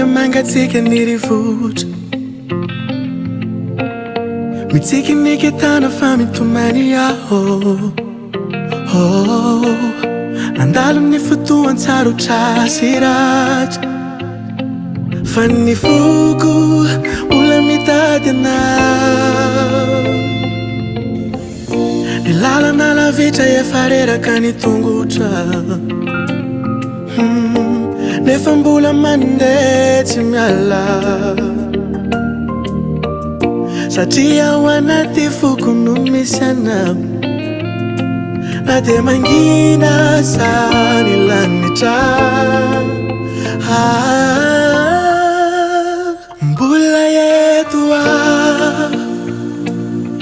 tonga mangatsika ny rivotra mitsika ny ketana fa mitomany aho nandalo ny fotoan-tsaro trasy ratra fa ny foko ola mitady anao ny lalana lavitra efa reraka ny tongotra nefa mbola mandeha tsy miala satria ao anaty foko no misy anao na dia mangina zany lanitra mbola eto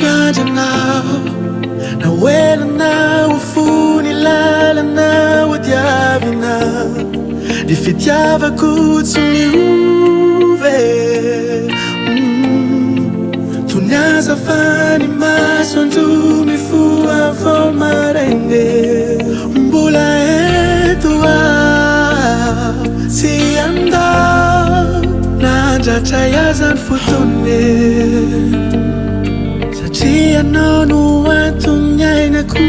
gandranao na oelanao fony lalanao diavinao ny fitiavako tsy miove tony azafany masoandro mifoa vao maraine mbola eto tsy andao nandratra iazany fotone satria anao no antony ainako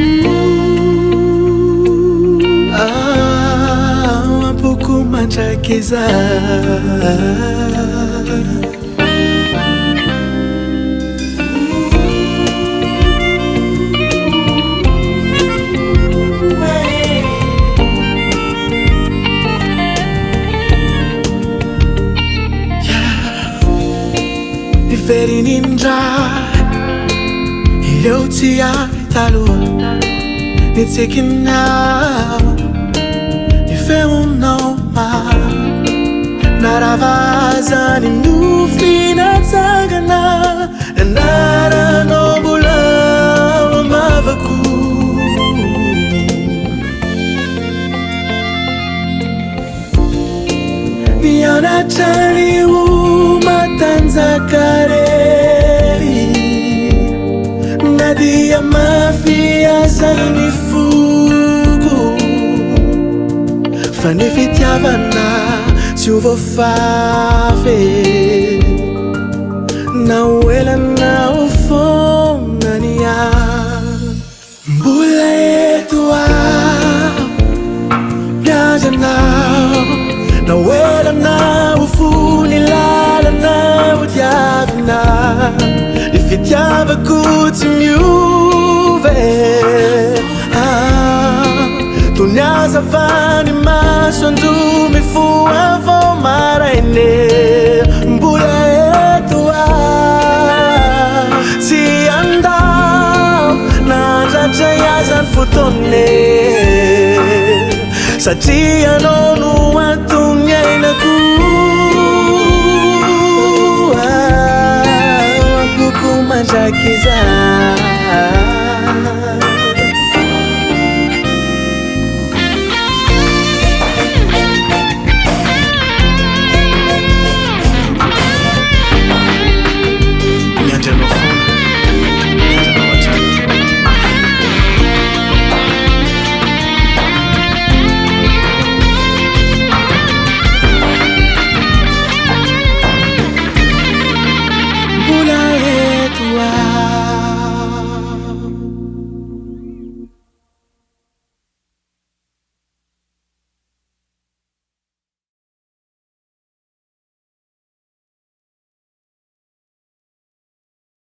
ampoko mandraky za very ninja ireo tsy ary taloha ny tsikinao ny feonao naravazany nofinatsangana anaranao mbola amavako mianatra matanzakare nadia mafia zany fugo fa ny fitiavana tsy ho voafafy na oelanao fonany mbola eto miazanao na oelanao fony lalanao diavinao ny fitiavako tsy miove tony azafany masoandro mifoa vao maraine mbola eto tsy andao nandratra iazany fotone satria anao no antony ainako ampoko mandraky za